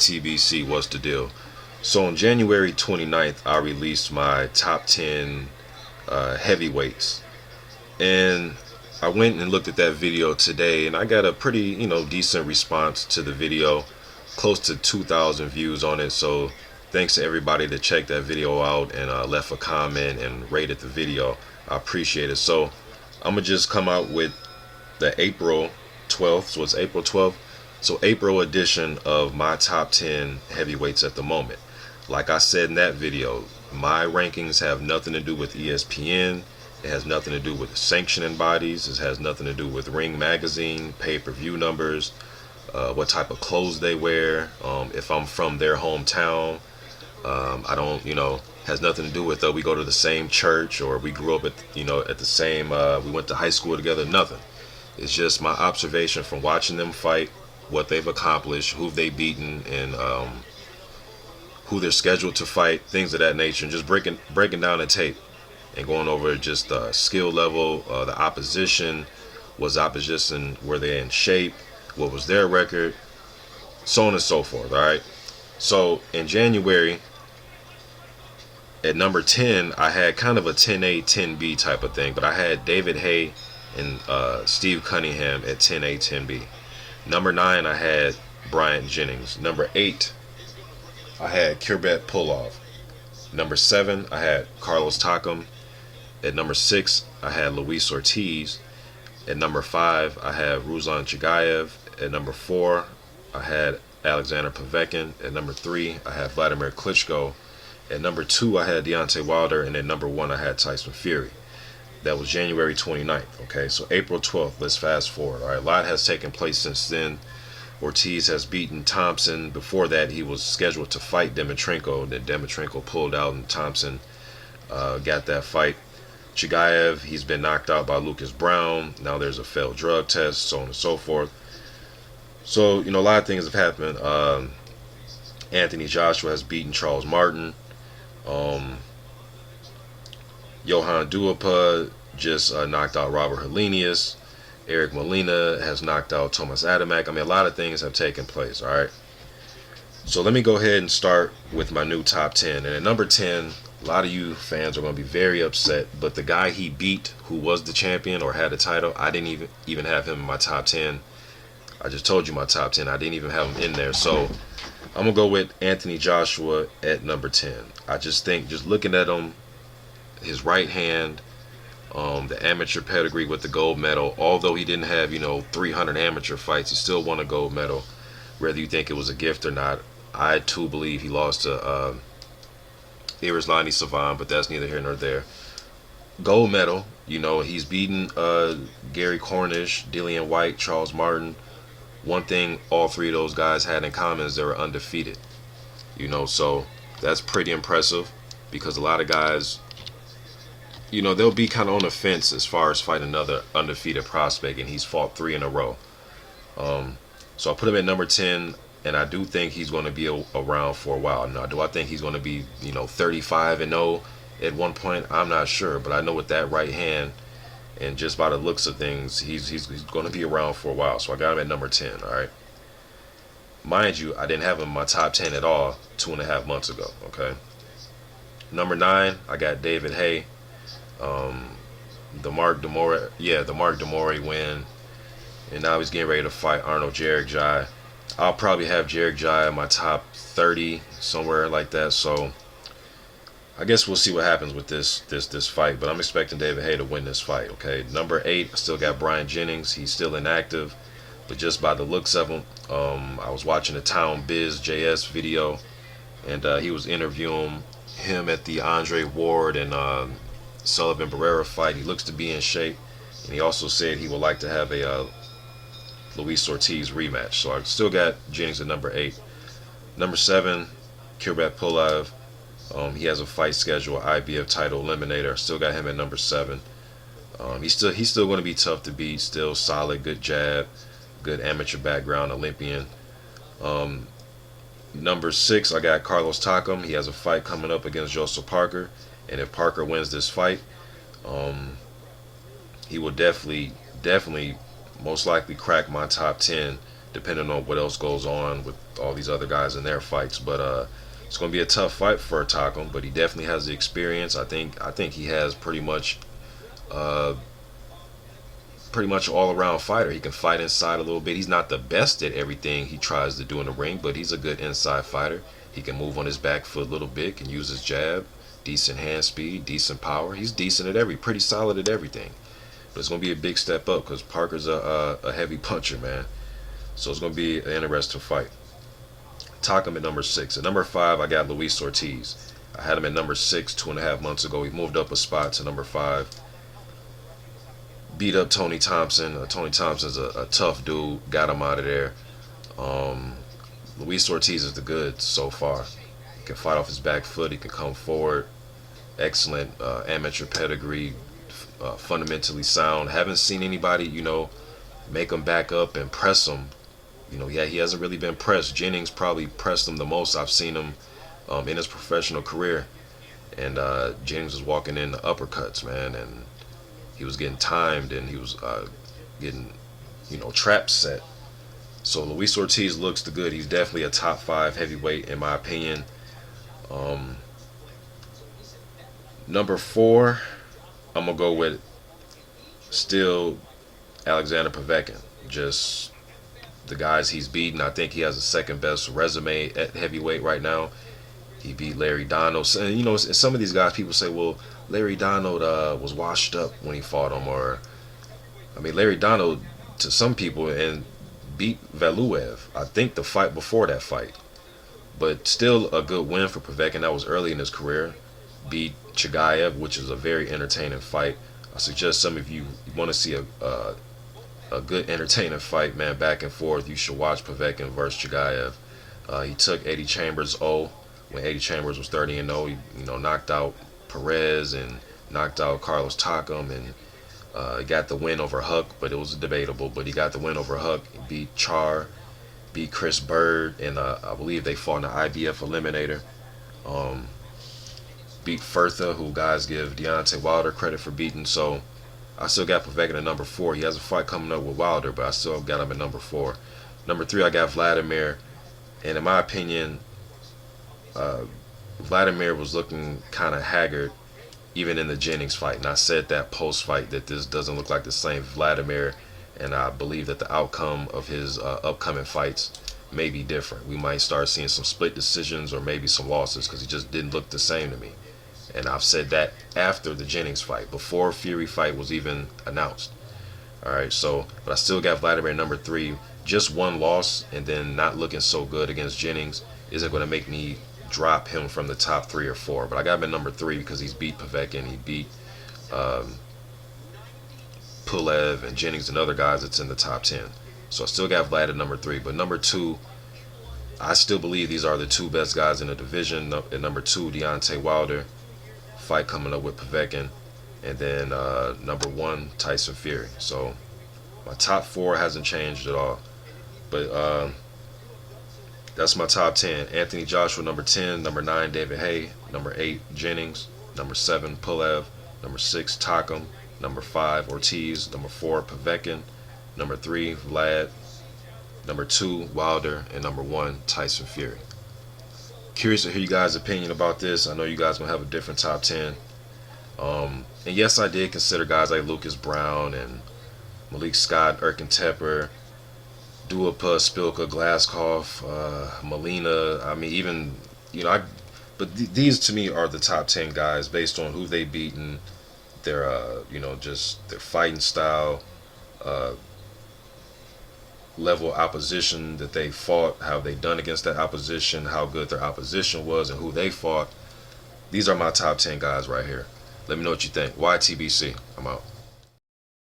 TBC, what's the deal? So on January 29th, I released my top 10 heavyweights. And I went and looked at that video today, and I got a pretty, decent response to the video. Close to 2,000 views on it. So thanks to everybody that checked that video out and left a comment and rated the video. I appreciate it. So I'm going to just come out with the April 12th. So it's April 12th. So April edition of my top 10 heavyweights at the moment. Like I said in that video, my rankings have nothing to do with ESPN. It has nothing to do with sanctioning bodies. It has nothing to do with Ring Magazine, pay-per-view numbers, what type of clothes they wear, if I'm from their hometown. I don't, has nothing to do with we go to the same church or we grew up at, at the same, we went to high school together, nothing. It's just my observation from watching them fight, what they've accomplished, who they've beaten, and who they're scheduled to fight, things of that nature, and just breaking down the tape and going over just the skill level, the opposition, were they in shape, what was their record, so on and so forth. All right. So in January, at number 10, I had kind of a 10A, 10B type of thing, but I had David Haye and Steve Cunningham at 10A, 10B. Number 9, I had Bryant Jennings. Number 8, I had Kurbet Pullov. Number 7, I had Carlos Takam. At number 6, I had Luis Ortiz. At number 5, I had Ruslan Chagayev. At number 4, I had Alexander Povetkin. At number 3, I had Vladimir Klitschko. At number 2, I had Deontay Wilder. And at number 1, I had Tyson Fury. That was January 29th. Okay, so April 12th, let's fast forward. All right, a lot has taken place since then. Ortiz has beaten Thompson. Before that, he was scheduled to fight Dimitrenko. Then Dimitrenko pulled out and Thompson got that fight. Chagayev, he's been knocked out by Lucas Brown. Now there's a failed drug test, so on and so forth. So, a lot of things have happened. Anthony Joshua has beaten Charles Martin. Johan Duhaupas just knocked out Robert Helenius. Eric Molina has knocked out Thomas Adamek. I mean, a lot of things have taken place, all right? So let me go ahead and start with my new top 10. And at number 10, a lot of you fans are going to be very upset, but the guy he beat, who was the champion or had a title, I didn't even have him in my top 10. I just told you my top 10. I didn't even have him in there. So I'm going to go with Anthony Joshua at number 10. I just think, just looking at him, his right hand, the amateur pedigree with the gold medal, although he didn't have, 300 amateur fights, he still won a gold medal. Whether you think it was a gift or not, I too believe he lost to Irislandi Savan, but that's neither here nor there. Gold medal, he's beaten Gary Cornish, Dillian White, Charles Martin. One thing all three of those guys had in common is they were undefeated. So that's pretty impressive because a lot of guys, they'll be kind of on the fence as far as fighting another undefeated prospect, and he's fought 3 in a row. So I put him at number 10, and I do think he's going to be around for a while. Now, do I think he's going to be, 35-0 at one point? I'm not sure, but I know with that right hand and just by the looks of things, he's going to be around for a while. So I got him at number 10, all right? Mind you, I didn't have him in my top 10 at all 2.5 months ago, okay? Number 9, I got David Haye. The Mark Demore win, and now he's getting ready to fight Arnold Jaric. I'll probably have Jaric in my top 30, somewhere like that. So I guess we'll see what happens with this fight, but I'm expecting David Haye to win this fight. Okay, number 8, I still got Bryant Jennings. He's still inactive, but just by the looks of him, I was watching the Town Biz JS video, and he was interviewing him at the Andre Ward and Sullivan Barrera fight. He looks to be in shape, and he also said he would like to have a Luis Ortiz rematch. So I still got Jennings at number 8. Number 7, Kurbet Pullov. He has a fight schedule, IBF title eliminator. Still got him at number 7. He's still going to be tough to beat. Still solid, good jab, good amateur background, Olympian. Number 6, I got Carlos Takam. He has a fight coming up against Joseph Parker, and if Parker wins this fight, he will definitely most likely crack my top 10 depending on what else goes on with all these other guys in their fights. But it's going to be a tough fight for Stockholm, but he definitely has the experience. I think he has uh, pretty much all around fighter. He can fight inside a little bit. He's not the best at everything he tries to do in the ring, but he's a good inside fighter. He can move on his back foot a little bit, can use his jab, decent hand speed, decent power. He's decent at pretty solid at everything. But it's going to be a big step up because Parker's a heavy puncher, man. So it's going to be an interesting fight. Takam at number 6. At number 5, I got Luis Ortiz. I had him at number 6 2.5 months ago. He moved up a spot to number 5. Beat up Tony Thompson. Tony Thompson's a tough dude. Got him out of there. Um, Luis Ortiz is the goods so far. He can fight off his back foot. He can come forward. Excellent amateur pedigree. Fundamentally sound. Haven't seen anybody, make him back up and press him. Yeah, he hasn't really been pressed. Jennings probably pressed him the most I've seen him in his professional career. And Jennings was walking in the uppercuts, man, and he was getting timed and he was getting, traps set. So Luis Ortiz looks the good. He's definitely a top 5 heavyweight in my opinion. Number 4, I'm gonna go with still Alexander Povetkin. Just the guys he's beaten. I think he has the second best resume at heavyweight right now. He beat Larry Donald. And, some of these guys, people say, well, Larry Donald was washed up when he fought him. Larry Donald, to some people, and beat Valuev. I think the fight before that fight. But still a good win for Povetkin. That was early in his career. Beat Chigayev, which is a very entertaining fight. I suggest some of you want to see a good entertaining fight, man, back and forth. You should watch Povetkin versus Chigayev. He took Eddie Chambers' when Eddie Chambers was 30-0. He knocked out Perez and knocked out Carlos Takam, and he got the win over Huck, but it was debatable. But he got the win over Huck. He beat Char, beat Chris Bird, and I believe they fought in the IBF Eliminator. Beat Furtha, who guys give Deontay Wilder credit for beating. So I still got Povetkin at number 4. He has a fight coming up with Wilder, but I still got him at number 4. Number 3, I got Vladimir. And in my opinion, Vladimir was looking kind of haggard even in the Jennings fight. And I said that post-fight that this doesn't look like the same Vladimir. And I believe that the outcome of his upcoming fights may be different. We might start seeing some split decisions or maybe some losses because he just didn't look the same to me. And I've said that after the Jennings fight, before Fury fight was even announced. All right, but I still got Vladimir number 3. Just one loss and then not looking so good against Jennings isn't going to make me drop him from the top 3 or 4. But I got him at number 3 because he's beat Povetkin, he beat Pulev and Jennings and other guys that's in the top 10. So I still got Vlad at number 3. But number 2, I still believe these are the 2 best guys in the division. At number 2, Deontay Wilder. Fight coming up with Povetkin. And then number 1, Tyson Fury. So my top 4 hasn't changed at all. But that's my top 10. Anthony Joshua, number 10. Number 9, David Haye. Number 8, Jennings. Number 7, Pulev. Number 6, Takam. Number 5, Ortiz. Number 4, Povetkin. Number 3, Vlad. Number 2, Wilder. And number 1, Tyson Fury. Curious to hear you guys' opinion about this. I know you guys gonna have a different top 10. And yes, I did consider guys like Lucas Brown and Malik Scott, Erkin Tepper, Duapa, Spilka, Glaskov, Molina. But these to me are the top 10 guys based on who they've beaten, their just their fighting style, level of opposition that they fought, how they done against that opposition, how good their opposition was, and who they fought. These are my top 10 guys right here. Let me know what you think. YTBC. I'm out.